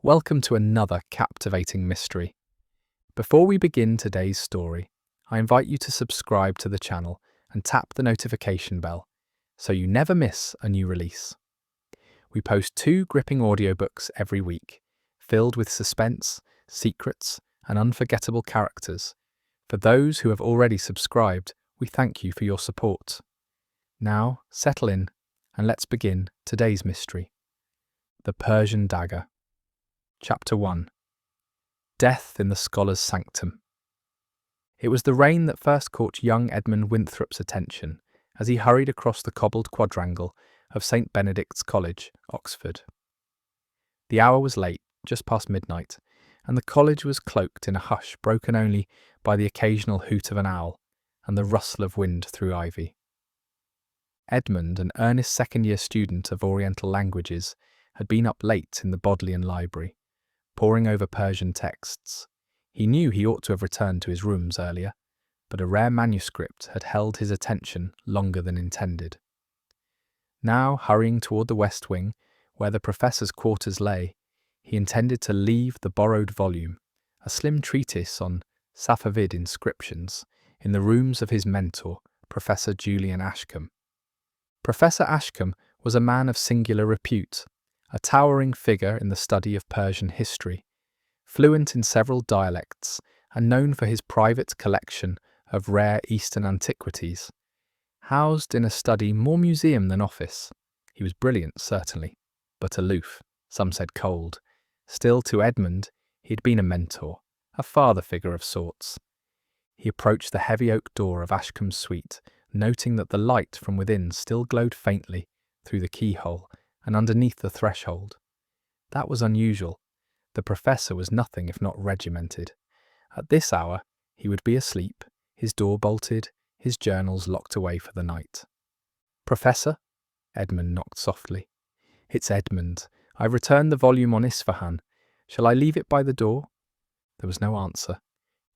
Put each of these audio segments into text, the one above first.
Welcome to another captivating mystery. Before we begin today's story, I invite you to subscribe to the channel and tap the notification bell so you never miss a new release. We post 2 gripping audiobooks every week, filled with suspense, secrets, and unforgettable characters. For those who have already subscribed, we thank you for your support. Now, settle in and let's begin today's mystery. The Persian Dagger. Chapter 1. Death in the Scholar's Sanctum. It was the rain that first caught young Edmund Winthrop's attention as he hurried across the cobbled quadrangle of St. Benedict's College, Oxford. The hour was late, just past midnight, and the college was cloaked in a hush broken only by the occasional hoot of an owl and the rustle of wind through ivy. Edmund, an earnest second-year student of Oriental languages, had been up late in the Bodleian Library, poring over Persian texts. He knew he ought to have returned to his rooms earlier, but a rare manuscript had held his attention longer than intended. Now, hurrying toward the west wing, where the professor's quarters lay, he intended to leave the borrowed volume, a slim treatise on Safavid inscriptions, in the rooms of his mentor, Professor Julian Ashcombe. Professor Ashcombe was a man of singular repute, a towering figure in the study of Persian history, fluent in several dialects and known for his private collection of rare Eastern antiquities. Housed in a study more museum than office, he was brilliant, certainly, but aloof, some said cold. Still, to Edmund, he had been a mentor, a father figure of sorts. He approached the heavy oak door of Ashcombe's suite, noting that the light from within still glowed faintly through the keyhole and underneath the threshold. That was unusual. The professor was nothing if not regimented. At this hour, he would be asleep, his door bolted, his journals locked away for the night. "Professor?" Edmund knocked softly. "It's Edmund. I've returned the volume on Isfahan. Shall I leave it by the door?" There was no answer.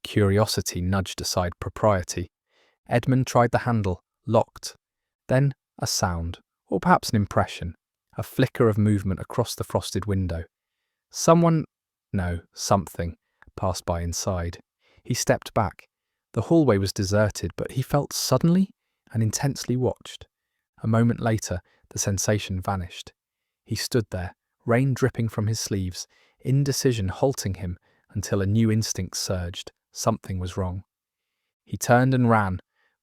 Curiosity nudged aside propriety. Edmund tried the handle, locked. Then a sound, or perhaps an impression, a flicker of movement across the frosted window. Something, passed by inside. He stepped back. The hallway was deserted, but he felt suddenly and intensely watched. A moment later, the sensation vanished. He stood there, rain dripping from his sleeves, indecision halting him until a new instinct surged. Something was wrong. He turned and ran,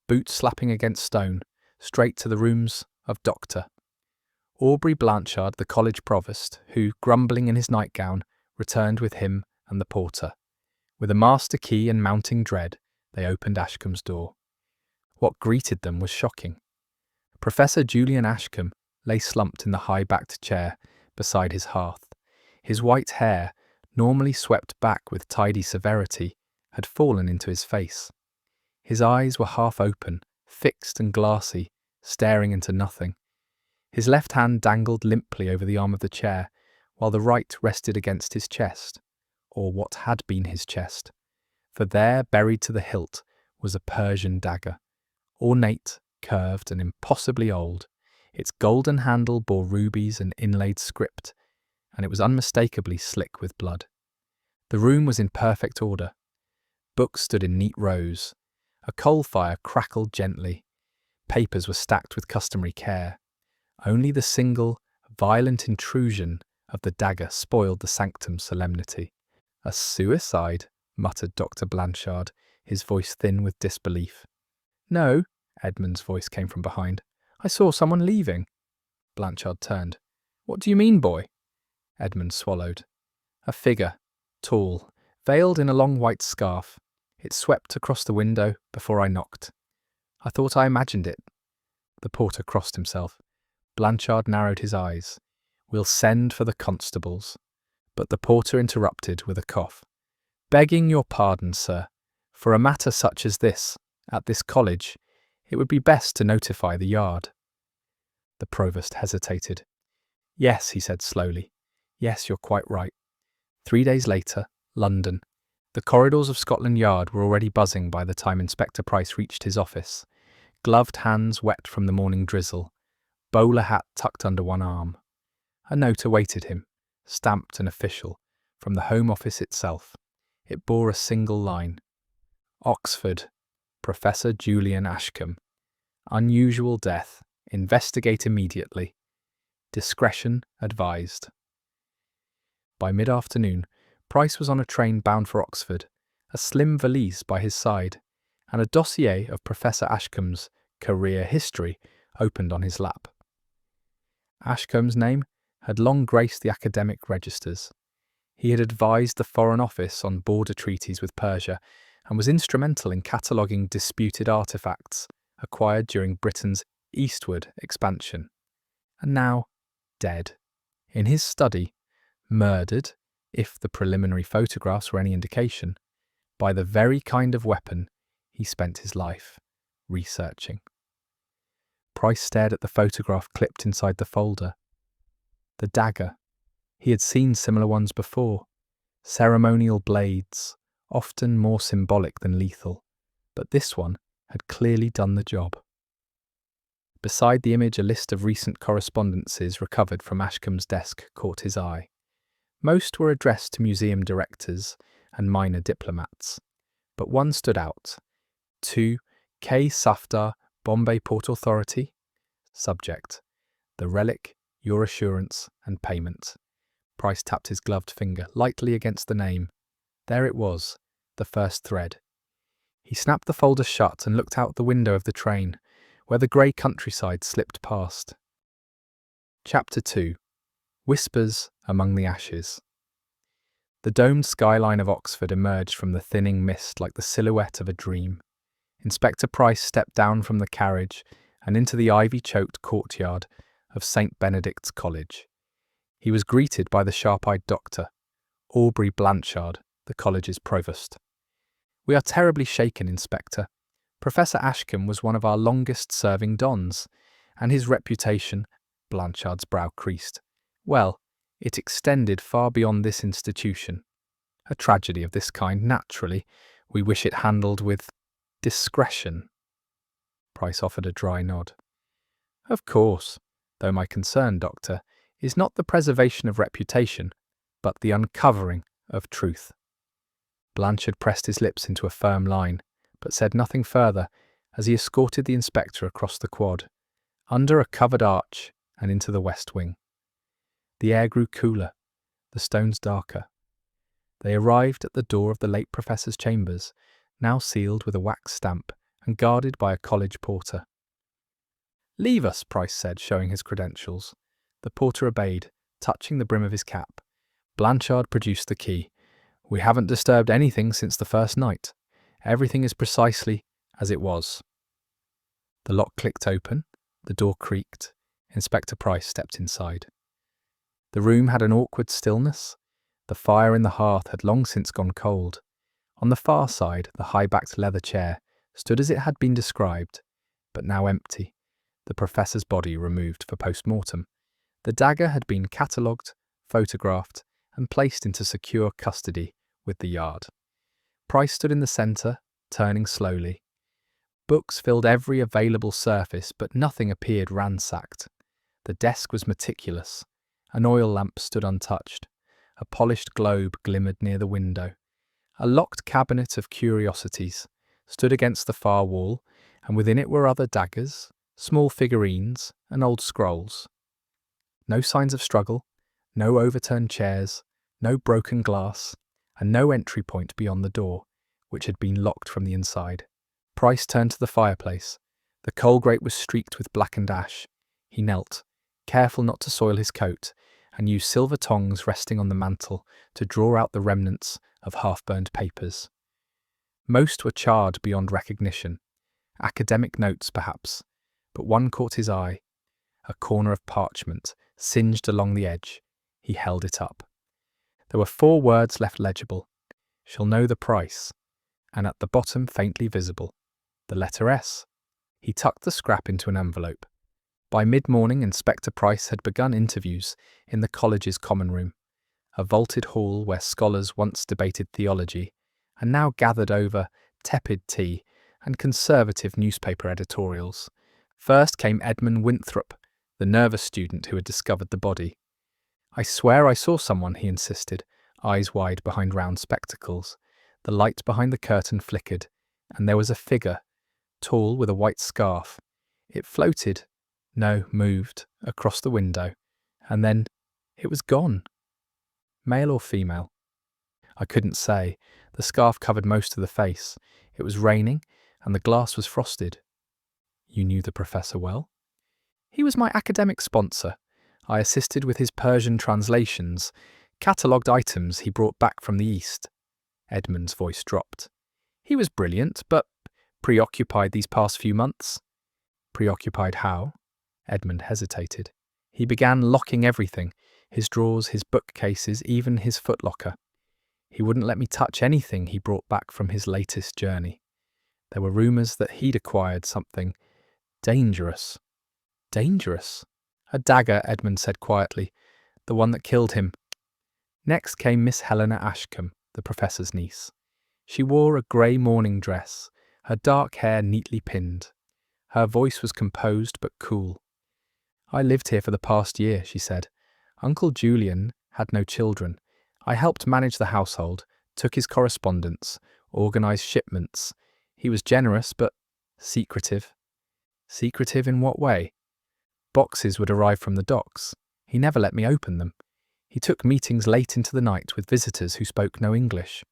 boots slapping against stone, straight to the rooms of Dr. Aubrey Blanchard, the college provost, who, grumbling in his nightgown, returned with him and the porter. With a master key and mounting dread, they opened Ashcombe's door. What greeted them was shocking. Professor Julian Ashcombe lay slumped in the high-backed chair beside his hearth. His white hair, normally swept back with tidy severity, had fallen into his face. His eyes were half open, fixed and glassy, staring into nothing. His left hand dangled limply over the arm of the chair, while the right rested against his chest, or what had been his chest. For there, buried to the hilt, was a Persian dagger, ornate, curved, and impossibly old. Its golden handle bore rubies and inlaid script, and it was unmistakably slick with blood. The room was in perfect order. Books stood in neat rows. A coal fire crackled gently. Papers were stacked with customary care. Only the single, violent intrusion of the dagger spoiled the sanctum's solemnity. "A suicide," muttered Dr. Blanchard, his voice thin with disbelief. "No," Edmund's voice came from behind. "I saw someone leaving." Blanchard turned. "What do you mean, boy?" Edmund swallowed. "A figure, tall, veiled in a long white scarf. It swept across the window before I knocked. I thought I imagined it." The porter crossed himself. Blanchard narrowed his eyes. "We'll send for the constables." But the porter interrupted with a cough. "Begging your pardon, sir, for a matter such as this, at this college, it would be best to notify the yard." The provost hesitated. "Yes," he said slowly. "Yes, you're quite right." 3 days later, London. The corridors of Scotland Yard were already buzzing by the time Inspector Price reached his office. Gloved hands wet from the morning drizzle, bowler hat tucked under one arm. A note awaited him, stamped and official, from the Home Office itself. It bore a single line. Oxford, Professor Julian Ashcombe. Unusual death. Investigate immediately. Discretion advised. By mid-afternoon, Price was on a train bound for Oxford, a slim valise by his side, and a dossier of Professor Ashcombe's career history opened on his lap. Ashcombe's name had long graced the academic registers. He had advised the Foreign Office on border treaties with Persia and was instrumental in cataloguing disputed artefacts acquired during Britain's eastward expansion. And now, dead. In his study, murdered, if the preliminary photographs were any indication, by the very kind of weapon he spent his life researching. Price stared at the photograph clipped inside the folder. The dagger. He had seen similar ones before. Ceremonial blades, often more symbolic than lethal, but this one had clearly done the job. Beside the image, a list of recent correspondences recovered from Ashcombe's desk caught his eye. Most were addressed to museum directors and minor diplomats, but one stood out. To K. Safdar, Bombay Port Authority. Subject: the relic, your assurance and payment. Price tapped his gloved finger lightly against the name. There it was, the first thread. He snapped the folder shut and looked out the window of the train, where the grey countryside slipped past. Chapter 2. Whispers Among the Ashes. The domed skyline of Oxford emerged from the thinning mist like the silhouette of a dream. Inspector Price stepped down from the carriage and into the ivy-choked courtyard of St. Benedict's College. He was greeted by the sharp-eyed doctor, Aubrey Blanchard, the college's provost. "We are terribly shaken, Inspector. Professor Ashcombe was one of our longest-serving dons, and his reputation," Blanchard's brow creased, "well, it extended far beyond this institution. A tragedy of this kind, naturally, we wish it handled with discretion." Price offered a dry nod. "Of course, though my concern, Doctor, is not the preservation of reputation, but the uncovering of truth." Blanchard pressed his lips into a firm line, but said nothing further as he escorted the inspector across the quad, under a covered arch and into the west wing. The air grew cooler, the stones darker. They arrived at the door of the late professor's chambers, now sealed with a wax stamp and guarded by a college porter. "Leave us," Price said, showing his credentials. The porter obeyed, touching the brim of his cap. Blanchard produced the key. "We haven't disturbed anything since the first night. Everything is precisely as it was." The lock clicked open, the door creaked. Inspector Price stepped inside. The room had an awkward stillness. The fire in the hearth had long since gone cold. On the far side, the high-backed leather chair stood as it had been described, but now empty, the professor's body removed for post-mortem. The dagger had been catalogued, photographed, and placed into secure custody with the yard. Price stood in the centre, turning slowly. Books filled every available surface, but nothing appeared ransacked. The desk was meticulous. An oil lamp stood untouched. A polished globe glimmered near the window. A locked cabinet of curiosities stood against the far wall, and within it were other daggers, small figurines, and old scrolls. No signs of struggle, no overturned chairs, no broken glass, and no entry point beyond the door, which had been locked from the inside. Price turned to the fireplace. The coal grate was streaked with blackened ash. He knelt, careful not to soil his coat, and used silver tongs resting on the mantel to draw out the remnants of half-burned papers. Most were charred beyond recognition. Academic notes, perhaps, but one caught his eye. A corner of parchment, singed along the edge. He held it up. There were 4 words left legible. "Shall know the price," and at the bottom faintly visible, the letter S. He tucked the scrap into an envelope. By mid-morning, Inspector Price had begun interviews in the college's common room, a vaulted hall where scholars once debated theology and now gathered over tepid tea and conservative newspaper editorials. First came Edmund Winthrop, the nervous student who had discovered the body. "I swear I saw someone," he insisted. eyes wide behind round spectacles. The light behind the curtain flickered, and there was a figure, tall with a white scarf. It floated, moved, across the window, and then it was gone. Male or female? I couldn't say. The scarf covered most of the face. It was raining, and the glass was frosted. You knew the professor well? He was my academic sponsor. I assisted with his Persian translations, catalogued items he brought back from the East. Edmund's voice dropped. He was brilliant, but preoccupied these past few months. Preoccupied how? Edmund hesitated. He began locking everything, his drawers, his bookcases, even his footlocker. He wouldn't let me touch anything he brought back from his latest journey. There were rumours that he'd acquired something dangerous. Dangerous? A dagger, Edmund said quietly. The one that killed him. Next came Miss Helena Ashcombe, the professor's niece. She wore a grey morning dress, her dark hair neatly pinned. Her voice was composed but cool. I lived here for the past year, she said. Uncle Julian had no children. I helped manage the household, took his correspondence, organised shipments. He was generous, but secretive. Secretive in what way? Boxes would arrive from the docks. He never let me open them. He took meetings late into the night with visitors who spoke no English.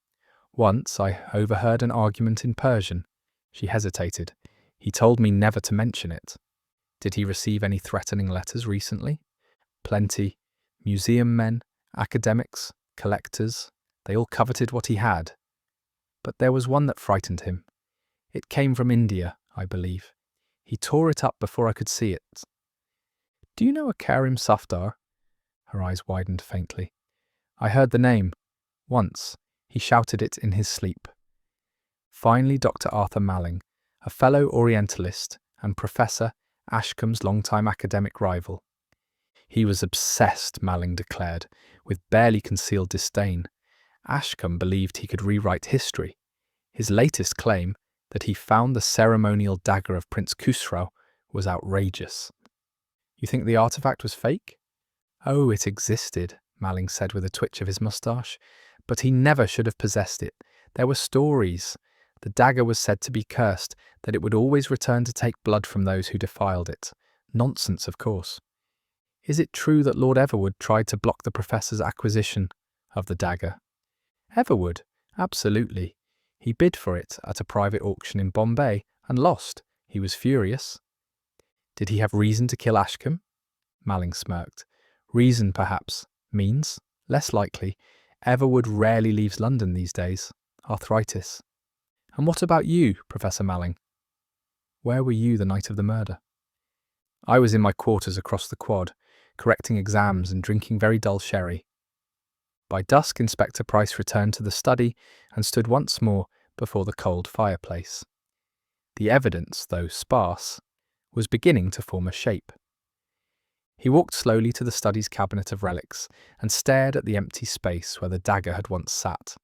Once I overheard an argument in Persian. She hesitated. He told me never to mention it. Did he receive any threatening letters recently? Plenty. Museum men, academics, collectors, they all coveted what he had. But there was one that frightened him. It came from India, I believe. He tore it up before I could see it. Do you know a Karim Safdar? Her eyes widened faintly. I heard the name. Once. He shouted it in his sleep. Finally, Dr. Arthur Malling, a fellow Orientalist and Professor Ashcombe's longtime academic rival. He was obsessed, Malling declared, with barely concealed disdain. Ashcombe believed he could rewrite history. His latest claim, that he found the ceremonial dagger of Prince Khusrau, was outrageous. You think the artifact was fake? Oh, it existed, Malling said with a twitch of his moustache. But he never should have possessed it. There were stories. The dagger was said to be cursed, that it would always return to take blood from those who defiled it. Nonsense, of course. Is it true that Lord Everwood tried to block the professor's acquisition of the dagger? Everwood? Absolutely. He bid for it at a private auction in Bombay and lost. He was furious. Did he have reason to kill Ashcombe? Malling smirked. Reason, perhaps. Means? Less likely. Everwood rarely leaves London these days. Arthritis. And what about you, Professor Malling? Where were you the night of the murder? I was in my quarters across the quad, correcting exams and drinking very dull sherry. By dusk, Inspector Price returned to the study and stood once more before the cold fireplace. The evidence, though sparse, was beginning to form a shape. He walked slowly to the study's cabinet of relics and stared at the empty space where the dagger had once sat.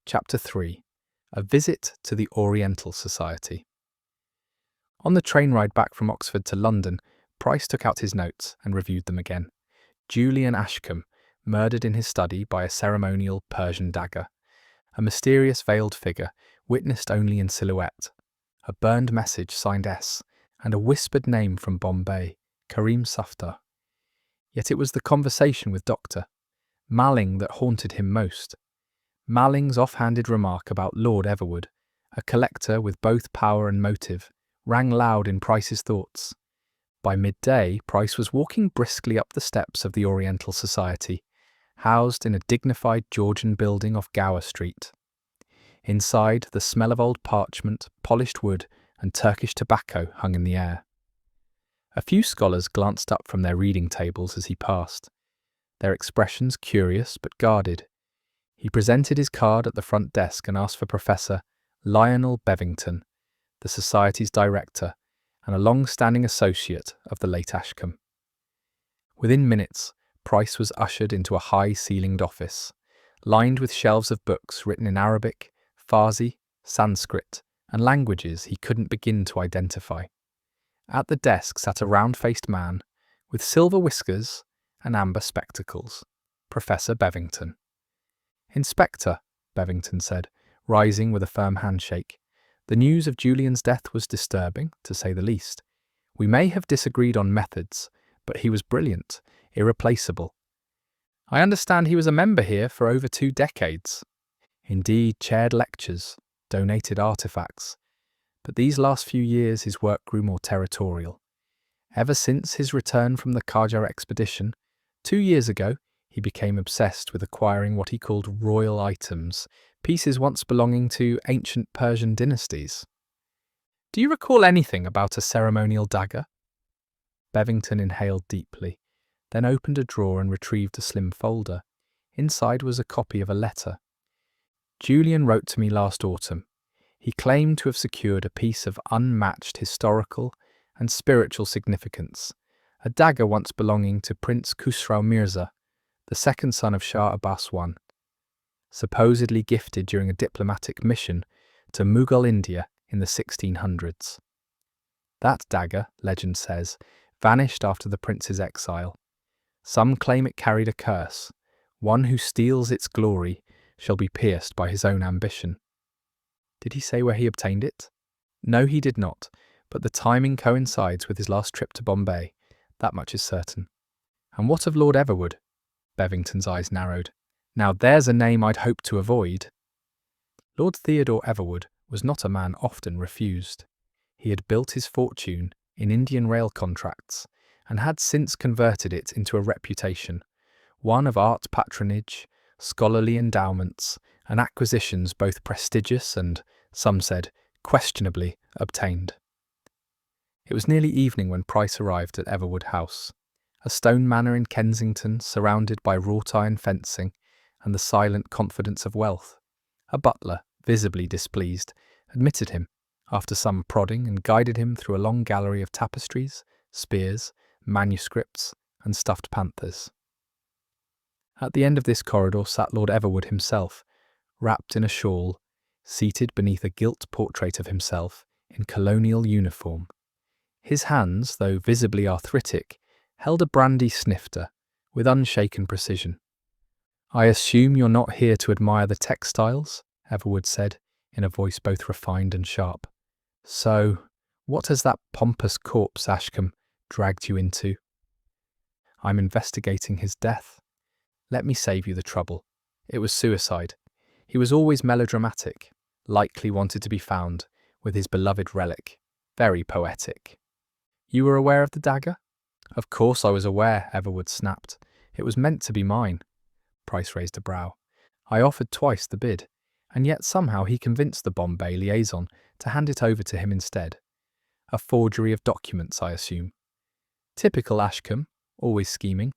Chapter 3. A Visit to the Oriental Society. On the train ride back from Oxford to London, Price took out his notes and reviewed them again. Julian Ashcombe, murdered in his study by a ceremonial Persian dagger. A mysterious veiled figure, witnessed only in silhouette. A burned message signed S, and a whispered name from Bombay, Karim Safdar. Yet it was the conversation with Dr. Malling that haunted him most. Malling's off-handed remark about Lord Everwood, a collector with both power and motive, rang loud in Price's thoughts. By midday, Price was walking briskly up the steps of the Oriental Society, housed in a dignified Georgian building off Gower Street. Inside, the smell of old parchment, polished wood, and Turkish tobacco hung in the air. A few scholars glanced up from their reading tables as he passed, their expressions curious but guarded. He presented his card at the front desk and asked for Professor Lionel Bevington, the Society's director and a long-standing associate of the late Ashcombe. Within minutes, Price was ushered into a high-ceilinged office, lined with shelves of books written in Arabic, Farsi, Sanskrit, and languages he couldn't begin to identify. At the desk sat a round-faced man with silver whiskers and amber spectacles, Professor Bevington. "Inspector," Bevington said, rising with a firm handshake. "The news of Julian's death was disturbing, to say the least. We may have disagreed on methods, but he was brilliant, irreplaceable. I understand he was a member here for over 2 decades. Indeed, chaired lectures, donated artifacts. But these last few years his work grew more territorial. Ever since his return from the Qajar expedition, 2 years ago, he became obsessed with acquiring what he called royal items, pieces once belonging to ancient Persian dynasties. Do you recall anything about a ceremonial dagger?" Bevington inhaled deeply, then opened a drawer and retrieved a slim folder. Inside was a copy of a letter. "Julian wrote to me last autumn. He claimed to have secured a piece of unmatched historical and spiritual significance, a dagger once belonging to Prince Khusrau Mirza, the second son of Shah Abbas I, supposedly gifted during a diplomatic mission to Mughal India in the 1600s. That dagger, legend says, vanished after the prince's exile. Some claim it carried a curse. One who steals its glory shall be pierced by his own ambition." "Did he say where he obtained it?" "No, he did not, but the timing coincides with his last trip to Bombay. That much is certain." "And what of Lord Everwood?" Bevington's eyes narrowed. "Now there's a name I'd hoped to avoid." Lord Theodore Everwood was not a man often refused. He had built his fortune in Indian rail contracts and had since converted it into a reputation, one of art patronage, scholarly endowments, and acquisitions both prestigious and, some said, questionably obtained. It was nearly evening when Price arrived at Everwood House, a stone manor in Kensington surrounded by wrought-iron fencing and the silent confidence of wealth. A butler, visibly displeased, admitted him, after some prodding, and guided him through a long gallery of tapestries, spears, manuscripts, and stuffed panthers. At the end of this corridor sat Lord Everwood himself, wrapped in a shawl, seated beneath a gilt portrait of himself in colonial uniform. His hands, though visibly arthritic, held a brandy snifter with unshaken precision. "I assume you're not here to admire the textiles?" Everwood said, in a voice both refined and sharp. "So, what has that pompous corpse, Ashcombe, dragged you into?" "I'm investigating his death. Let me save you the trouble. It was suicide. He was always melodramatic, likely wanted to be found with his beloved relic. Very poetic." "You were aware of the dagger?" "Of course I was aware," Everwood snapped. "It was meant to be mine." Price raised a brow. "I offered twice the bid, and yet somehow he convinced the Bombay liaison to hand it over to him instead. A forgery of documents, I assume." "Typical Ashcombe, always scheming,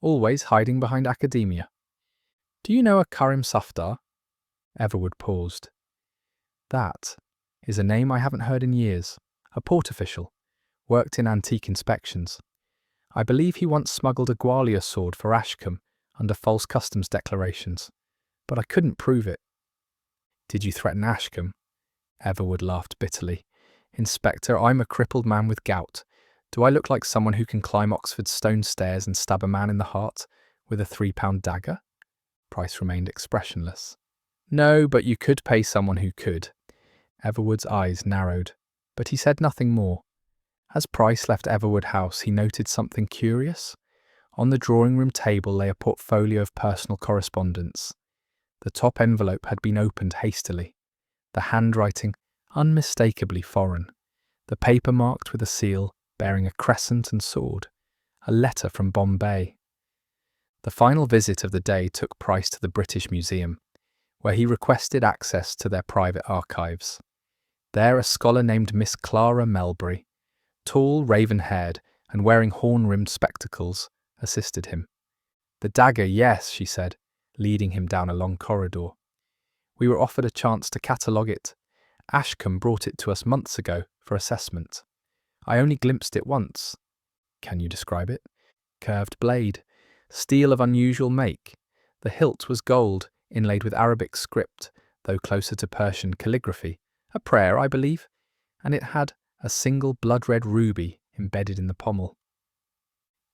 always hiding behind academia. Do you know a Karim Safdar?" Everwood paused. "That is a name I haven't heard in years. A port official. Worked in antique inspections. I believe he once smuggled a Gwalior sword for Ashcombe under false customs declarations, but I couldn't prove it." "Did you threaten Ashcombe?" Everwood laughed bitterly. "Inspector, I'm a crippled man with gout. Do I look like someone who can climb Oxford stone stairs and stab a man in the heart with a £3 dagger?" Price remained expressionless. "No, but you could pay someone who could." Everwood's eyes narrowed, but he said nothing more. As Price left Everwood House, he noted something curious. On the drawing-room table lay a portfolio of personal correspondence. The top envelope had been opened hastily, the handwriting unmistakably foreign, the paper marked with a seal bearing a crescent and sword, a letter from Bombay. The final visit of the day took Price to the British Museum, where he requested access to their private archives. There a scholar named Miss Clara Melbury, tall, raven-haired, and wearing horn-rimmed spectacles, assisted him. "The dagger, yes," she said, leading him down a long corridor. "We were offered a chance to catalogue it. Ashcombe brought it to us months ago for assessment. I only glimpsed it once." "Can you describe it?" "Curved blade, steel of unusual make. The hilt was gold, inlaid with Arabic script, though closer to Persian calligraphy. A prayer, I believe, and it had a single blood-red ruby embedded in the pommel."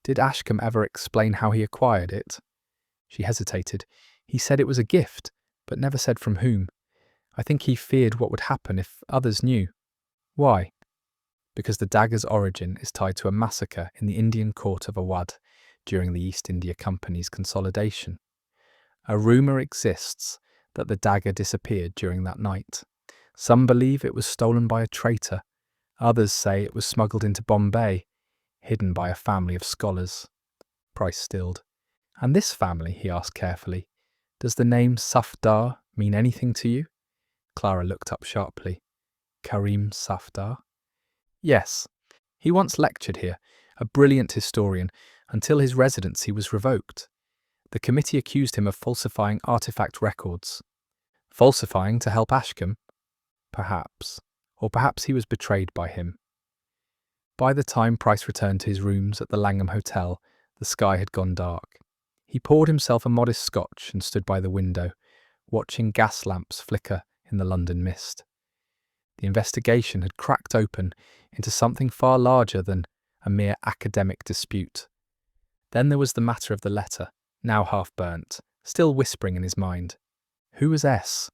"Did Ashcombe ever explain how he acquired it?" She hesitated. He said it was a gift, but never said from whom. I think he feared what would happen if others knew. Why? Because the dagger's origin is tied to a massacre in the Indian court of Awadh during the East India Company's consolidation. A rumour exists that the dagger disappeared during that night. Some believe it was stolen by a traitor. Others say it was smuggled into Bombay, hidden by a family of scholars. Price stilled. And this family, he asked carefully, does the name Safdar mean anything to you? Clara looked up sharply. Karim Safdar? Yes. He once lectured here, a brilliant historian, until his residency was revoked. The committee accused him of falsifying artifact records. Falsifying to help Ashcombe? Perhaps. Or perhaps he was betrayed by him. By the time Price returned to his rooms at the Langham Hotel, the sky had gone dark. He poured himself a modest scotch and stood by the window, watching gas lamps flicker in the London mist. The investigation had cracked open into something far larger than a mere academic dispute. Then there was the matter of the letter, now half burnt, still whispering in his mind. Who was S?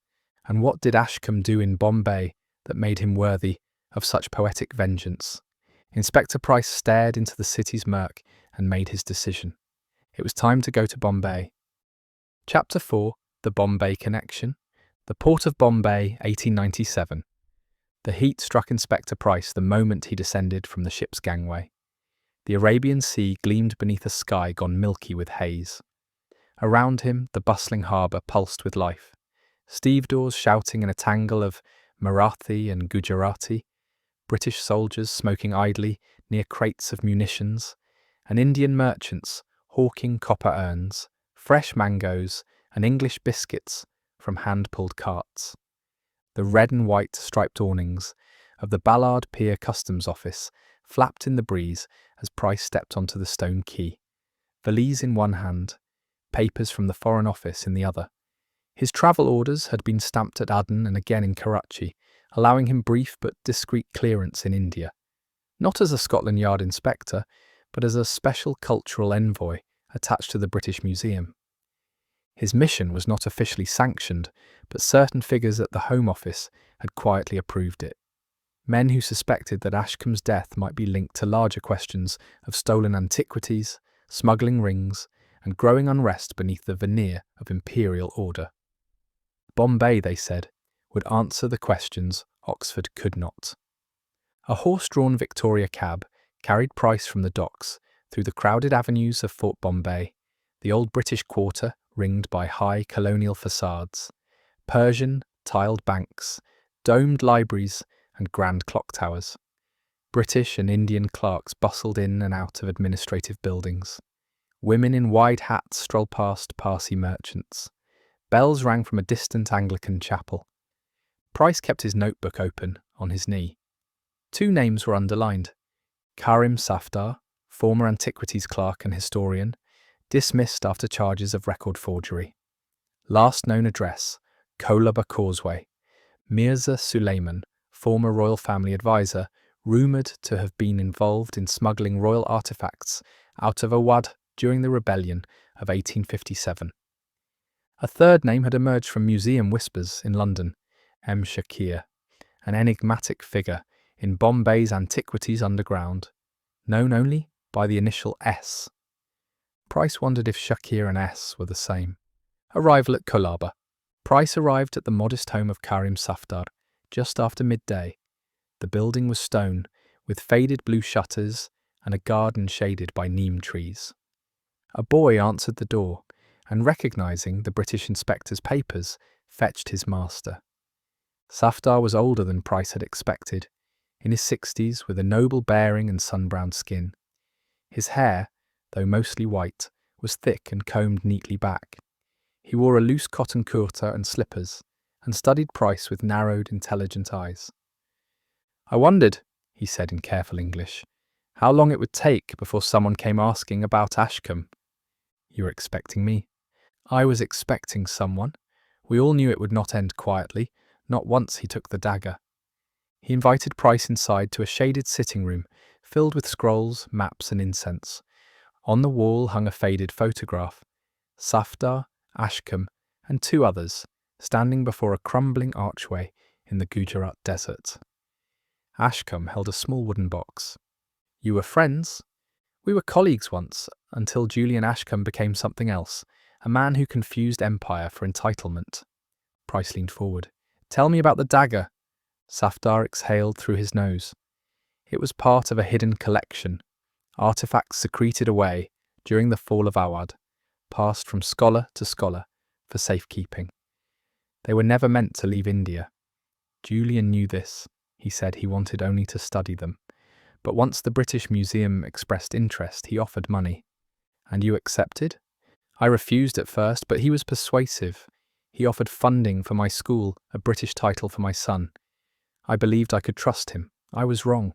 And what did Ashcombe do in Bombay that made him worthy of such poetic vengeance? Inspector Price stared into the city's murk and made his decision. It was time to go to Bombay. Chapter 4. The Bombay Connection. The Port of Bombay, 1897. The heat struck Inspector Price the moment he descended from the ship's gangway. The Arabian Sea gleamed beneath a sky gone milky with haze. Around him, the bustling harbour pulsed with life. Stevedores shouting in a tangle of Marathi and Gujarati, British soldiers smoking idly near crates of munitions, and Indian merchants hawking copper urns, fresh mangoes, and English biscuits from hand-pulled carts. The red and white striped awnings of the Ballard Pier Customs Office flapped in the breeze as Price stepped onto the stone quay, valise in one hand, papers from the Foreign Office in the other. His travel orders had been stamped at Aden and again in Karachi, allowing him brief but discreet clearance in India. Not as a Scotland Yard inspector, but as a special cultural envoy attached to the British Museum. His mission was not officially sanctioned, but certain figures at the Home Office had quietly approved it. Men who suspected that Ashcombe's death might be linked to larger questions of stolen antiquities, smuggling rings, and growing unrest beneath the veneer of imperial order. Bombay, they said, would answer the questions Oxford could not. A horse-drawn Victoria cab carried Price from the docks through the crowded avenues of Fort Bombay, the old British quarter ringed by high colonial facades, Persian tiled banks, domed libraries and grand clock towers. British and Indian clerks bustled in and out of administrative buildings. Women in wide hats strolled past Parsi merchants. Bells rang from a distant Anglican chapel. Price kept his notebook open on his knee. 2 names were underlined. Karim Safdar, former antiquities clerk and historian, dismissed after charges of record forgery. Last known address, Colaba Causeway. Mirza Suleiman, former royal family advisor, rumoured to have been involved in smuggling royal artefacts out of Awadh during the rebellion of 1857. A third name had emerged from museum whispers in London, M. Shakir, an enigmatic figure in Bombay's antiquities underground, known only by the initial S. Price wondered if Shakir and S were the same. Arrival at Colaba. Price arrived at the modest home of Karim Safdar just after midday. The building was stone, with faded blue shutters and a garden shaded by neem trees. A boy answered the door, and recognising the British inspector's papers, fetched his master. Safdar was older than Price had expected, in his 60s with a noble bearing and sun-browned skin. His hair, though mostly white, was thick and combed neatly back. He wore a loose cotton kurta and slippers, and studied Price with narrowed, intelligent eyes. "I wondered," he said in careful English, "how long it would take before someone came asking about Ashcombe." "You were expecting me?" "I was expecting someone. We all knew it would not end quietly, not once he took the dagger." He invited Price inside to a shaded sitting room filled with scrolls, maps and incense. On the wall hung a faded photograph. Safdar, Ashcombe, and 2 others, standing before a crumbling archway in the Gujarat desert. Ashcombe held a small wooden box. "You were friends?" "We were colleagues once, until Julian Ashcombe became something else, a man who confused empire for entitlement." Price leaned forward. "Tell me about the dagger." Safdar exhaled through his nose. "It was part of a hidden collection, artifacts secreted away during the fall of Awadh, passed from scholar to scholar for safekeeping. They were never meant to leave India. Julian knew this. He said he wanted only to study them. But once the British Museum expressed interest, he offered money. "And you accepted?" "I refused at first, but he was persuasive. He offered funding for my school, a British title for my son. I believed I could trust him. I was wrong."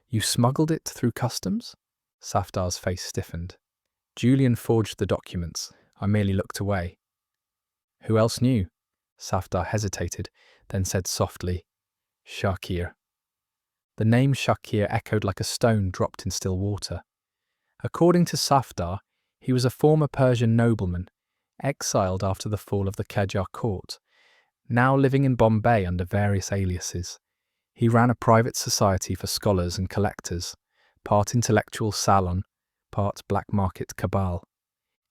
"You smuggled it through customs?" Safdar's face stiffened. "Julian forged the documents. I merely looked away." "Who else knew?" Safdar hesitated, then said softly, "Shakir." The name Shakir echoed like a stone dropped in still water. According to Safdar, he was a former Persian nobleman, exiled after the fall of the Qajar court, now living in Bombay under various aliases. He ran a private society for scholars and collectors, part intellectual salon, part black market cabal.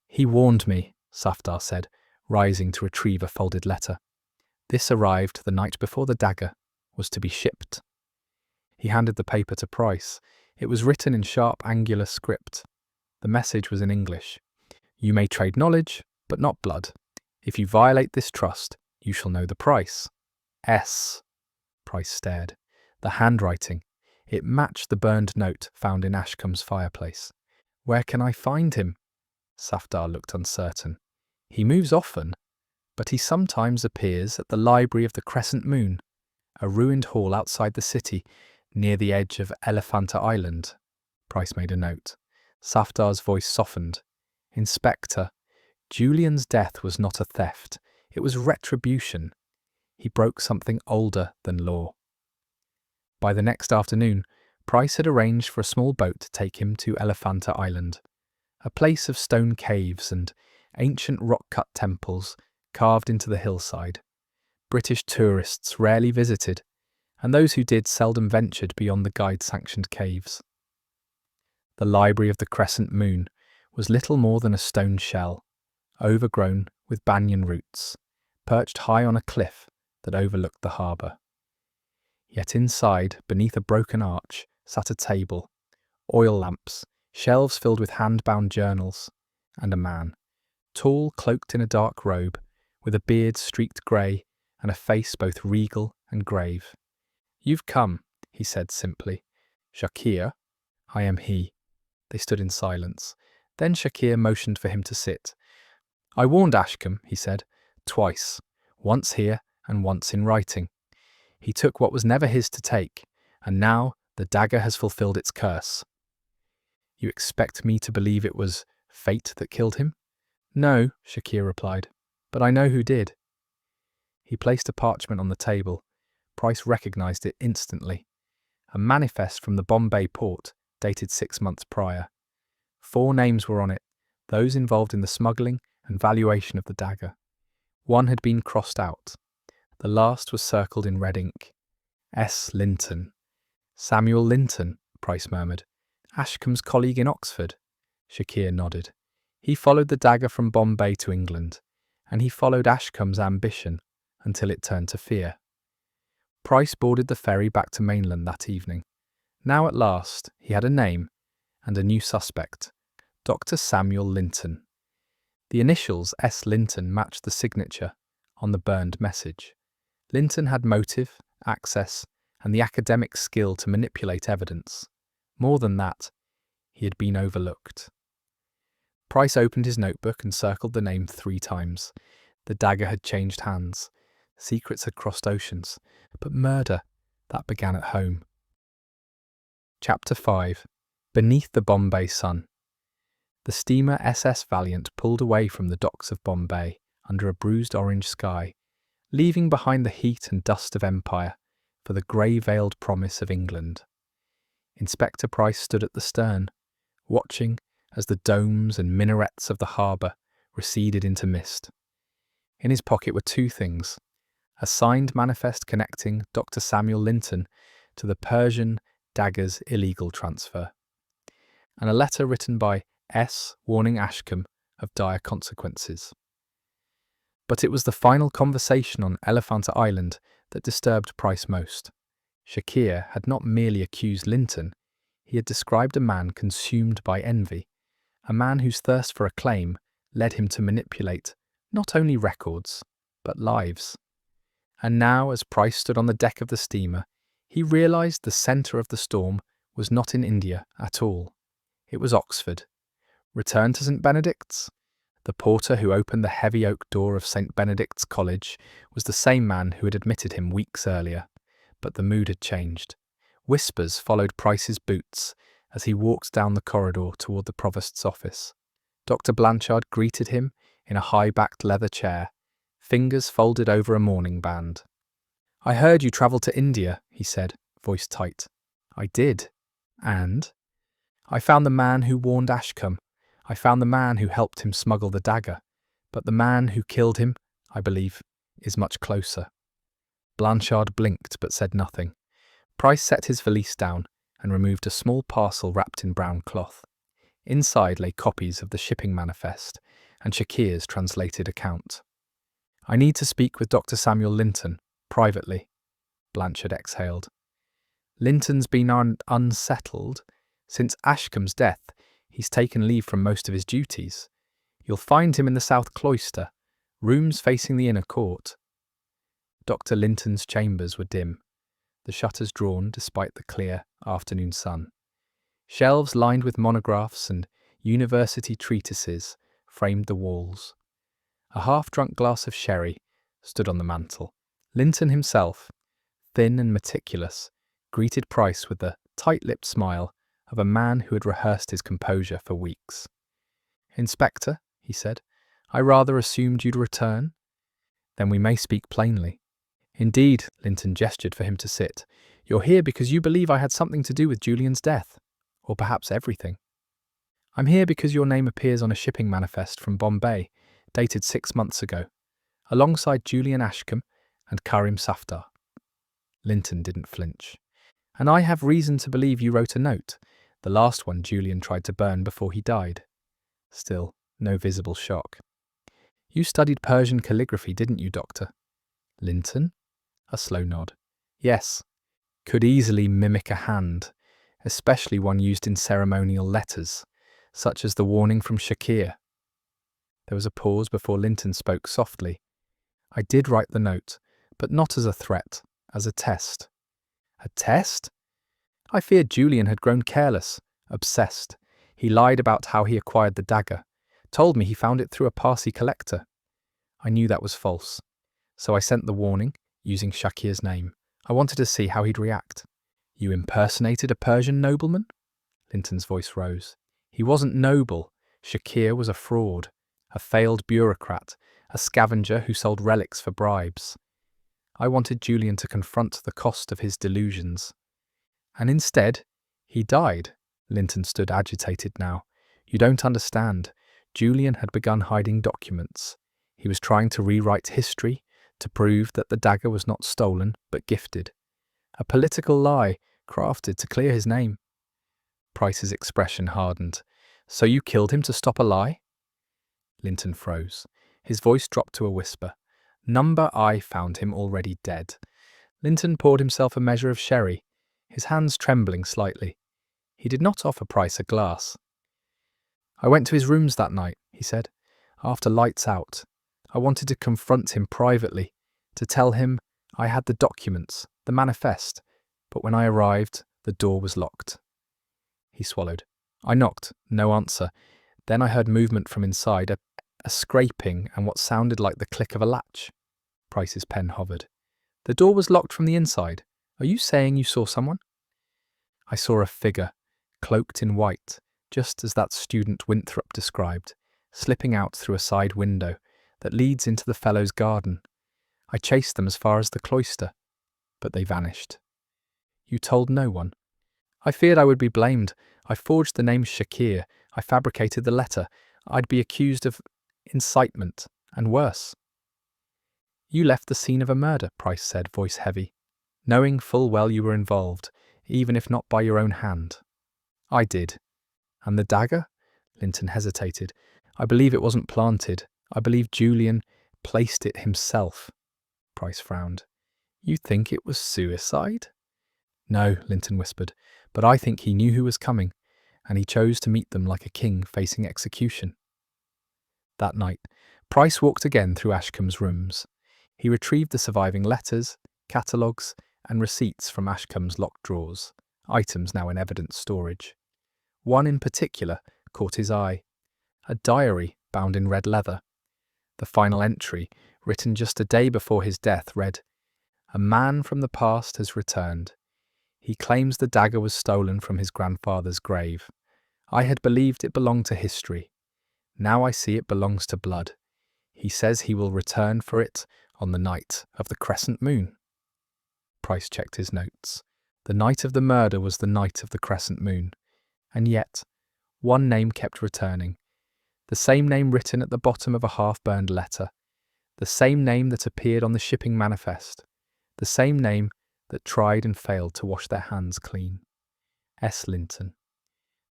"He warned me," Safdar said, rising to retrieve a folded letter. "This arrived the night before the dagger was to be shipped." He handed the paper to Price. It was written in sharp, angular script. The message was in English. "You may trade knowledge, but not blood. If you violate this trust, you shall know the price." S. Price stared. The handwriting. It matched the burned note found in Ashcombe's fireplace. "Where can I find him?" Safdar looked uncertain. "He moves often, but he sometimes appears at the Library of the Crescent Moon, a ruined hall outside the city, near the edge of Elephanta Island." Price made a note. Safdar's voice softened. "Inspector, Julian's death was not a theft. It was retribution. He broke something older than law." By the next afternoon, Price had arranged for a small boat to take him to Elephanta Island, a place of stone caves and ancient rock-cut temples carved into the hillside. British tourists rarely visited, and those who did seldom ventured beyond the guide-sanctioned caves. The Library of the Crescent Moon was little more than a stone shell, overgrown with banyan roots, perched high on a cliff that overlooked the harbour. Yet inside, beneath a broken arch, sat a table, oil lamps, shelves filled with hand-bound journals, and a man, tall, cloaked in a dark robe, with a beard streaked grey and a face both regal and grave. "You've come," he said simply. "Shakir?" "I am he." They stood in silence. Then Shakir motioned for him to sit. "I warned Ashcombe," he said, "twice, once here and once in writing. He took what was never his to take, and now the dagger has fulfilled its curse." "You expect me to believe it was fate that killed him?" "No," Shakir replied, "but I know who did." He placed a parchment on the table. Price recognised it instantly. A manifest from the Bombay port, dated 6 months prior. 4 names were on it, those involved in the smuggling and valuation of the dagger. One had been crossed out. The last was circled in red ink. S. Linton. "Samuel Linton," Price murmured. "Ashcombe's colleague in Oxford." Shakir nodded. "He followed the dagger from Bombay to England, and he followed Ashcombe's ambition until it turned to fear." Price boarded the ferry back to mainland that evening. Now at last he had a name and a new suspect, Dr. Samuel Linton. The initials S. Linton matched the signature on the burned message. Linton had motive, access, and the academic skill to manipulate evidence. More than that, he had been overlooked. Price opened his notebook and circled the name 3 times. The dagger had changed hands. Secrets had crossed oceans. But murder, that began at home. Chapter 5. Beneath the Bombay Sun. The steamer SS Valiant pulled away from the docks of Bombay under a bruised orange sky, leaving behind the heat and dust of empire for the grey-veiled promise of England. Inspector Price stood at the stern, watching as the domes and minarets of the harbour receded into mist. In his pocket were two things: a signed manifest connecting Dr. Samuel Linton to the Persian Dagger's illegal transfer, and a letter written by S. warning Ashcombe of dire consequences. But it was the final conversation on Elephant Island that disturbed Price most. Shakir had not merely accused Linton, he had described a man consumed by envy, a man whose thirst for acclaim led him to manipulate not only records, but lives. And now, as Price stood on the deck of the steamer, he realised the centre of the storm was not in India at all. It was Oxford. Return to St. Benedict's? The porter who opened the heavy oak door of St. Benedict's College was the same man who had admitted him weeks earlier, but the mood had changed. Whispers followed Price's boots as he walked down the corridor toward the provost's office. Dr. Blanchard greeted him in a high-backed leather chair, fingers folded over a mourning band. "I heard you travelled to India," he said, voice tight. "I did. And? I found the man who warned Ashcombe. I found the man who helped him smuggle the dagger. But the man who killed him, I believe, is much closer." Blanchard blinked but said nothing. Price set his valise down and removed a small parcel wrapped in brown cloth. Inside lay copies of the shipping manifest and Shakir's translated account. "I need to speak with Dr. Samuel Linton, privately," Blanchard exhaled. "Linton's been unsettled. Since Ashcombe's death, he's taken leave from most of his duties. You'll find him in the south cloister, rooms facing the inner court." Dr. Linton's chambers were dim, the shutters drawn despite the clear afternoon sun. Shelves lined with monographs and university treatises framed the walls. A half-drunk glass of sherry stood on the mantel. Linton himself, thin and meticulous, greeted Price with the tight-lipped smile of a man who had rehearsed his composure for weeks. "Inspector," he said, "I rather assumed you'd return. Then we may speak plainly." "Indeed," Linton gestured for him to sit. "You're here because you believe I had something to do with Julian's death, or perhaps everything." "I'm here because your name appears on a shipping manifest from Bombay, dated 6 months ago, alongside Julian Ashcombe and Karim Safdar." Linton didn't flinch. "And I have reason to believe you wrote a note, the last one Julian tried to burn before he died." Still, no visible shock. "You studied Persian calligraphy, didn't you, Doctor?" "Linton?" A slow nod. "Yes. Could easily mimic a hand, especially one used in ceremonial letters, such as the warning from Shakir." There was a pause before Linton spoke softly. "I did write the note, but not as a threat, as a test." "A test?" "I feared Julian had grown careless, obsessed. He lied about how he acquired the dagger, told me he found it through a Parsi collector. I knew that was false, so I sent the warning, using Shakir's name. I wanted to see how he'd react." "You impersonated a Persian nobleman?" Linton's voice rose. "He wasn't noble. Shakir was a fraud, a failed bureaucrat, a scavenger who sold relics for bribes. I wanted Julian to confront the cost of his delusions. And instead, he died." Linton stood agitated now. "You don't understand. Julian had begun hiding documents. He was trying to rewrite history, to prove that the dagger was not stolen, but gifted. A political lie crafted to clear his name." Price's expression hardened. "So you killed him to stop a lie?" Linton froze. His voice dropped to a whisper. "Number I found him already dead." Linton poured himself a measure of sherry, his hands trembling slightly. He did not offer Price a glass. "I went to his rooms that night," he said, "after lights out. I wanted to confront him privately, to tell him I had the documents, the manifest, but when I arrived, the door was locked." He swallowed. "I knocked, no answer. Then I heard movement from inside, a scraping and what sounded like the click of a latch." Price's pen hovered. "The door was locked from the inside. Are you saying you saw someone?" "I saw a figure, cloaked in white, just as that student Winthrop described, slipping out through a side window that leads into the Fellows' garden. I chased them as far as the cloister, but they vanished." "You told no one?" "I feared I would be blamed. I forged the name Shakir. I fabricated the letter. I'd be accused of incitement, and worse." You left the scene of a murder, Price said, voice heavy, knowing full well you were involved, even if not by your own hand. I did. And the dagger? Linton hesitated. I believe it wasn't planted. I believe Julian placed it himself. Price frowned. You think it was suicide? No, Linton whispered, but I think he knew who was coming, and he chose to meet them like a king facing execution. That night, Price walked again through Ashcombe's rooms. He retrieved the surviving letters, catalogues, and receipts from Ashcombe's locked drawers, items now in evidence storage. One in particular caught his eye, a diary bound in red leather. The final entry, written just a day before his death, read, "A man from the past has returned. He claims the dagger was stolen from his grandfather's grave. I had believed it belonged to history. Now I see it belongs to blood. He says he will return for it on the night of the crescent moon." Price checked his notes. The night of the murder was the night of the crescent moon. And yet, one name kept returning. The same name written at the bottom of a half-burned letter. The same name that appeared on the shipping manifest. The same name that tried and failed to wash their hands clean. S. Linton.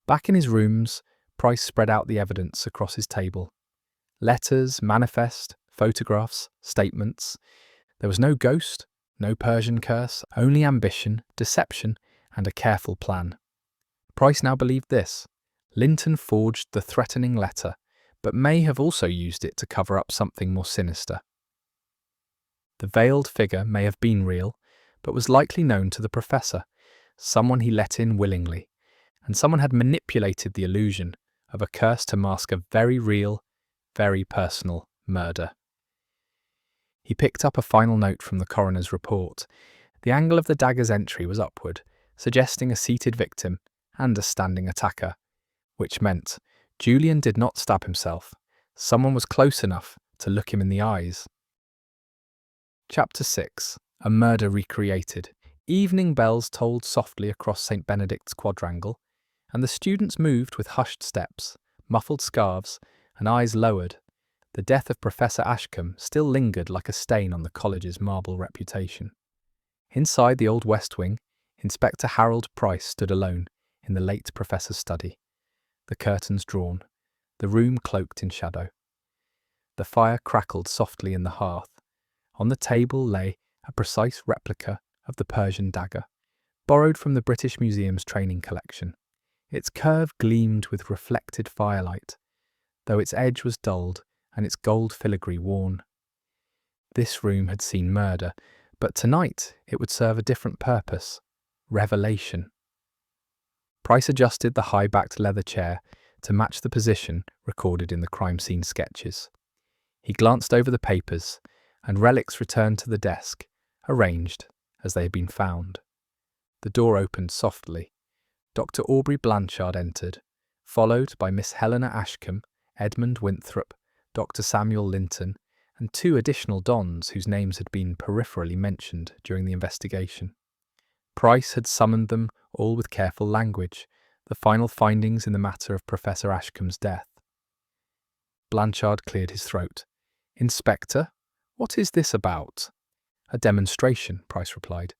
Back in his rooms, Price spread out the evidence across his table. Letters, manifest, photographs, statements. There was no ghost, no Persian curse, only ambition, deception, and a careful plan. Price now believed this. Linton forged the threatening letter, but may have also used it to cover up something more sinister. The veiled figure may have been real, but was likely known to the professor, someone he let in willingly, and someone had manipulated the illusion of a curse to mask a very real, very personal murder. He picked up a final note from the coroner's report. The angle of the dagger's entry was upward, suggesting a seated victim and a standing attacker, which meant Julian did not stab himself. Someone was close enough to look him in the eyes. Chapter 6. A Murder Recreated. Evening bells tolled softly across St. Benedict's quadrangle, and the students moved with hushed steps, muffled scarves, and eyes lowered. The death of Professor Ashcombe still lingered like a stain on the college's marble reputation. Inside the old West Wing, Inspector Harold Price stood alone in the late professor's study, the curtains drawn, the room cloaked in shadow. The fire crackled softly in the hearth. On the table lay a precise replica of the Persian dagger, borrowed from the British Museum's training collection. Its curve gleamed with reflected firelight, though its edge was dulled and its gold filigree worn. This room had seen murder, but tonight it would serve a different purpose: revelation. Price adjusted the high-backed leather chair to match the position recorded in the crime scene sketches. He glanced over the papers, and relics returned to the desk, arranged as they had been found. The door opened softly. Dr. Aubrey Blanchard entered, followed by Miss Helena Ashcombe, Edmund Winthrop, Dr. Samuel Linton, and two additional dons whose names had been peripherally mentioned during the investigation. Price had summoned them all with careful language, the final findings in the matter of Professor Ashcombe's death. Blanchard cleared his throat. "Inspector, what is this about?" "A demonstration," Price replied,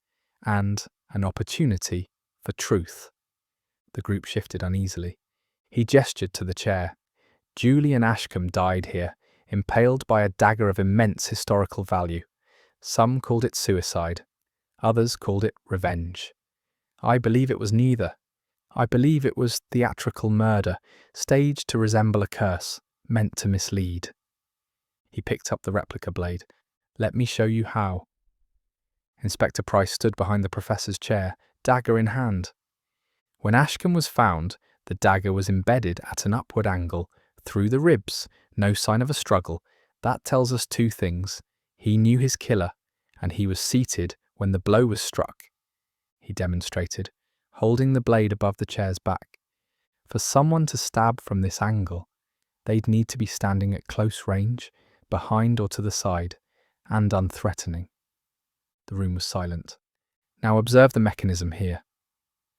"and an opportunity for truth." The group shifted uneasily. He gestured to the chair. Julian Ashcombe died here, impaled by a dagger of immense historical value. Some called it suicide. Others called it revenge. I believe it was neither. I believe it was theatrical murder, staged to resemble a curse, meant to mislead. He picked up the replica blade. "Let me show you how." Inspector Price stood behind the professor's chair, dagger in hand. When Ashcombe was found, the dagger was embedded at an upward angle, through the ribs, no sign of a struggle. That tells us two things. He knew his killer, and he was seated when the blow was struck. He demonstrated, holding the blade above the chair's back. For someone to stab from this angle, they'd need to be standing at close range, behind or to the side, and unthreatening. The room was silent. "Now observe the mechanism here."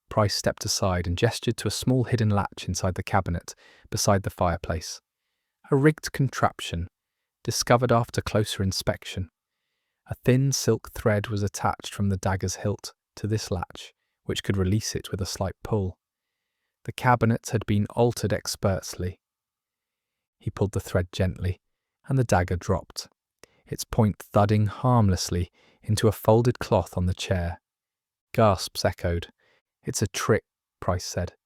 Price stepped aside and gestured to a small hidden latch inside the cabinet, beside the fireplace. A rigged contraption, discovered after closer inspection. A thin silk thread was attached from the dagger's hilt to this latch, which could release it with a slight pull. The cabinet had been altered expertly. He pulled the thread gently, and the dagger dropped, its point thudding harmlessly into a folded cloth on the chair. Gasps echoed. "It's a trick," Price said.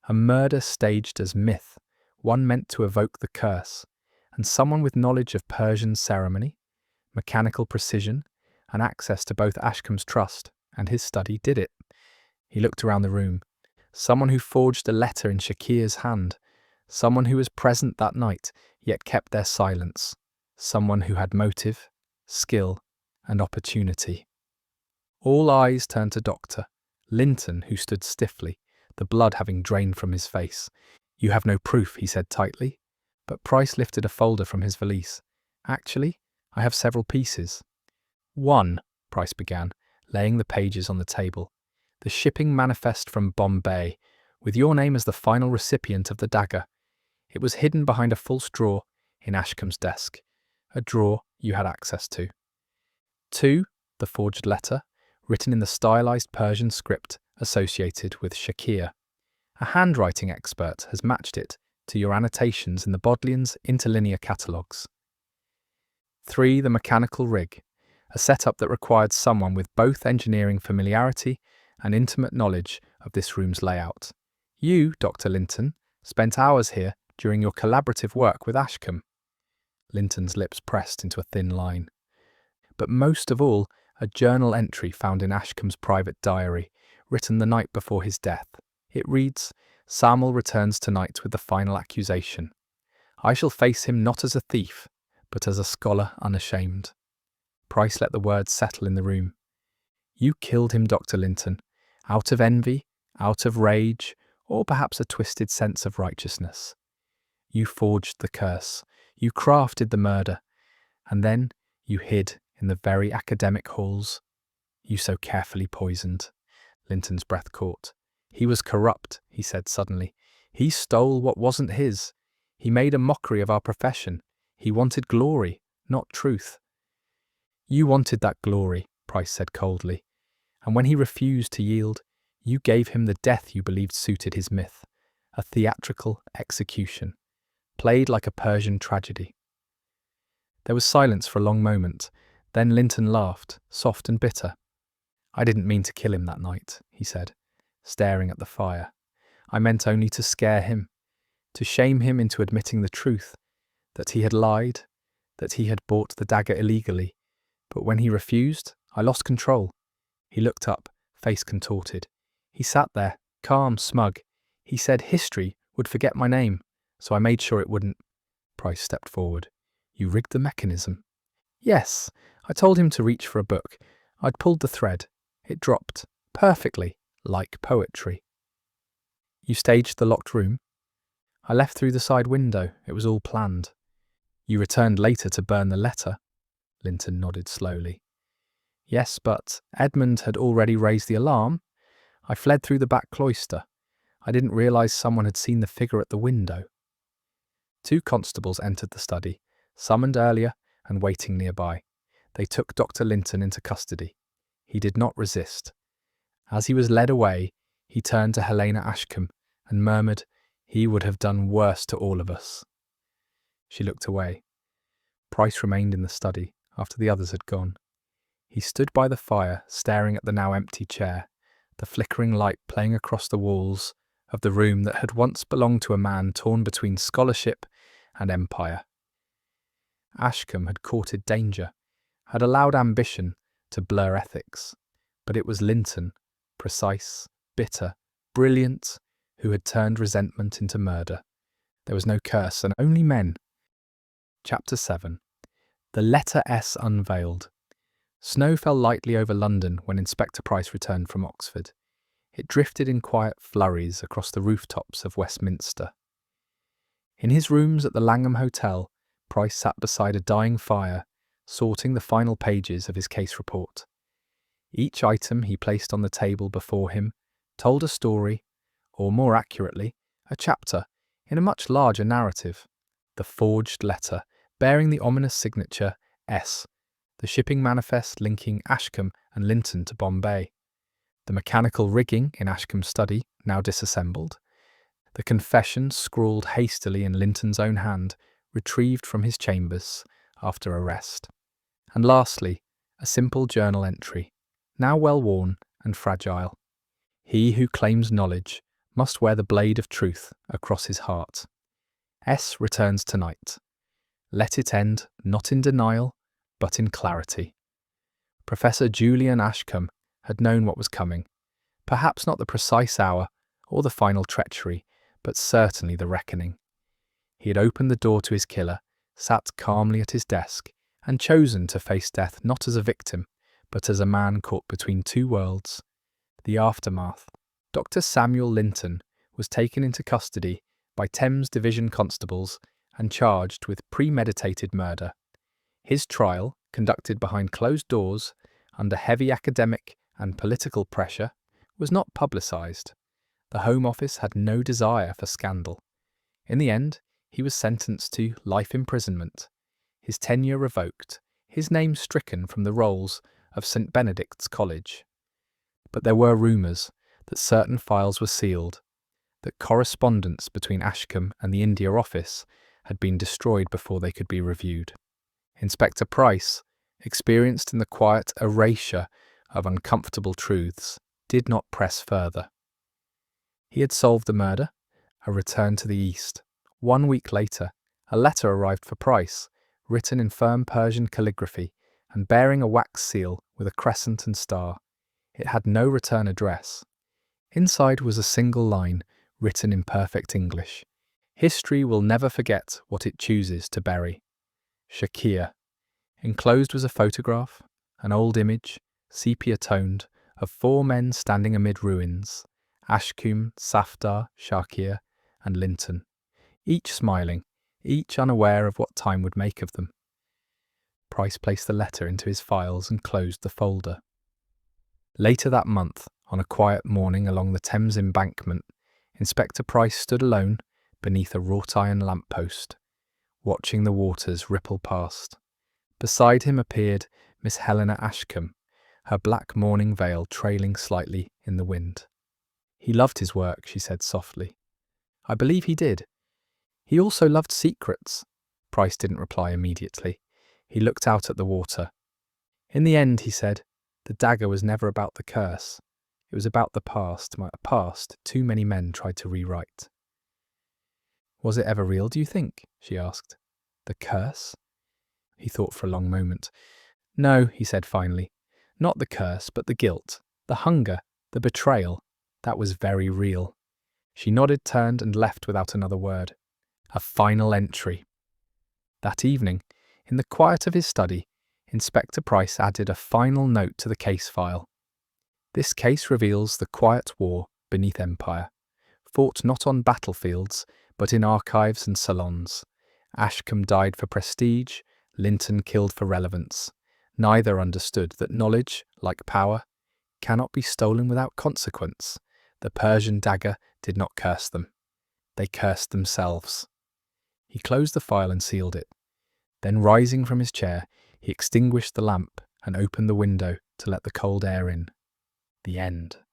"A murder staged as myth, one meant to evoke the curse, and someone with knowledge of Persian ceremony, mechanical precision, and access to both Ashcombe's trust and his study did it." He looked around the room. Someone who forged a letter in Shakir's hand. Someone who was present that night, yet kept their silence. Someone who had motive, skill, and opportunity. All eyes turned to Dr. Linton, who stood stiffly, the blood having drained from his face. "You have no proof," he said tightly. But Price lifted a folder from his valise. "Actually, I have several pieces." "One," Price began, laying the pages on the table. "The shipping manifest from Bombay, with your name as the final recipient of the dagger. It was hidden behind a false drawer in Ashcombe's desk, a drawer you had access to. 2. The forged letter, written in the stylized Persian script associated with Shakir. A handwriting expert has matched it to your annotations in the Bodleian's interlinear catalogues. 3. The mechanical rig, a setup that required someone with both engineering familiarity and intimate knowledge of this room's layout. You, Dr. Linton, spent hours here during your collaborative work with Ashcombe." Linton's lips pressed into a thin line. "But most of all, a journal entry found in Ashcombe's private diary, written the night before his death. It reads, 'Samuel returns tonight with the final accusation. I shall face him not as a thief, but as a scholar unashamed.'" Price let the words settle in the room. "You killed him, Dr. Linton, out of envy, out of rage, or perhaps a twisted sense of righteousness. You forged the curse, you crafted the murder, and then you hid in the very academic halls you so carefully poisoned." Linton's breath caught. "He was corrupt," he said suddenly. "He stole what wasn't his. He made a mockery of our profession. He wanted glory, not truth." "You wanted that glory," Price said coldly, "and when he refused to yield, you gave him the death you believed suited his myth, a theatrical execution, played like a Persian tragedy." There was silence for a long moment. Then Linton laughed, soft and bitter. "I didn't mean to kill him that night," he said, staring at the fire. "I meant only to scare him, to shame him into admitting the truth, that he had lied, that he had bought the dagger illegally. But when he refused, I lost control." He looked up, face contorted. "He sat there, calm, smug. He said history would forget my name, so I made sure it wouldn't." Price stepped forward. "You rigged the mechanism?" "Yes, I told him to reach for a book. I'd pulled the thread. It dropped, perfectly, like poetry." "You staged the locked room?" "I left through the side window. It was all planned." "You returned later to burn the letter?" Linton nodded slowly. "Yes, but Edmund had already raised the alarm. I fled through the back cloister. I didn't realise someone had seen the figure at the window." 2 constables entered the study, summoned earlier and waiting nearby. They took Dr. Linton into custody. He did not resist. As he was led away, he turned to Helena Ashcombe and murmured, "He would have done worse to all of us." She looked away. Price remained in the study after the others had gone. He stood by the fire, staring at the now empty chair, the flickering light playing across the walls of the room that had once belonged to a man torn between scholarship and empire. Ashcombe had courted danger, had allowed ambition to blur ethics, but it was Linton, precise, bitter, brilliant, who had turned resentment into murder. There was no curse and only men. Chapter 7. The Letter S Unveiled. Snow fell lightly over London when Inspector Price returned from Oxford. It drifted in quiet flurries across the rooftops of Westminster. In his rooms at the Langham Hotel, Price sat beside a dying fire, sorting the final pages of his case report. Each item he placed on the table before him told a story, or more accurately, a chapter in a much larger narrative. The forged letter, bearing the ominous signature S, the shipping manifest linking Ashcombe and Linton to Bombay, the mechanical rigging in Ashcombe's study, now disassembled, the confession scrawled hastily in Linton's own hand, retrieved from his chambers after arrest, and lastly, a simple journal entry, now well worn and fragile. He who claims knowledge must wear the blade of truth across his heart. S returns tonight. Let it end not in denial, but in clarity. Professor Julian Ashcombe had known what was coming, perhaps not the precise hour or the final treachery, but certainly the reckoning. He had opened the door to his killer, sat calmly at his desk, and chosen to face death not as a victim, but as a man caught between two worlds. The aftermath. Dr. Samuel Linton was taken into custody by Thames Division constables and charged with premeditated murder. His trial, conducted behind closed doors, under heavy academic and political pressure, was not publicised. The Home Office had no desire for scandal. In the end, he was sentenced to life imprisonment, his tenure revoked, his name stricken from the rolls of St. Benedict's College. But there were rumours that certain files were sealed, that correspondence between Ashcombe and the India office had been destroyed before they could be reviewed. Inspector Price, experienced in the quiet erasure of uncomfortable truths, did not press further. He had solved the murder, a return to the East. 1 week later, a letter arrived for Price, written in firm Persian calligraphy and bearing a wax seal with a crescent and star. It had no return address. Inside was a single line, written in perfect English. History will never forget what it chooses to bury. Shakir. Enclosed was a photograph, an old image, sepia-toned, of 4 men standing amid ruins, Ashcombe, Safdar, Shakir, and Linton, each smiling, each unaware of what time would make of them. Price placed the letter into his files and closed the folder. Later that month, on a quiet morning along the Thames embankment, Inspector Price stood alone beneath a wrought-iron lamp-post, watching the waters ripple past. Beside him appeared Miss Helena Ashcombe, her black mourning veil trailing slightly in the wind. "He loved his work," she said softly. "I believe he did. He also loved secrets." Price didn't reply immediately. He looked out at the water. "In the end," he said, "the dagger was never about the curse. It was about the past, a past too many men tried to rewrite." "Was it ever real, do you think?" she asked. "The curse?" He thought for a long moment. "No," he said finally. "Not the curse, but the guilt, the hunger, the betrayal. That was very real." She nodded, turned, and left without another word. A final entry. That evening, in the quiet of his study, Inspector Price added a final note to the case file. "This case reveals the quiet war beneath empire, fought not on battlefields, but in archives and salons. Ashcombe died for prestige, Linton killed for relevance. Neither understood that knowledge, like power, cannot be stolen without consequence. The Persian dagger did not curse them. They cursed themselves." He closed the file and sealed it. Then, rising from his chair, he extinguished the lamp and opened the window to let the cold air in. The end.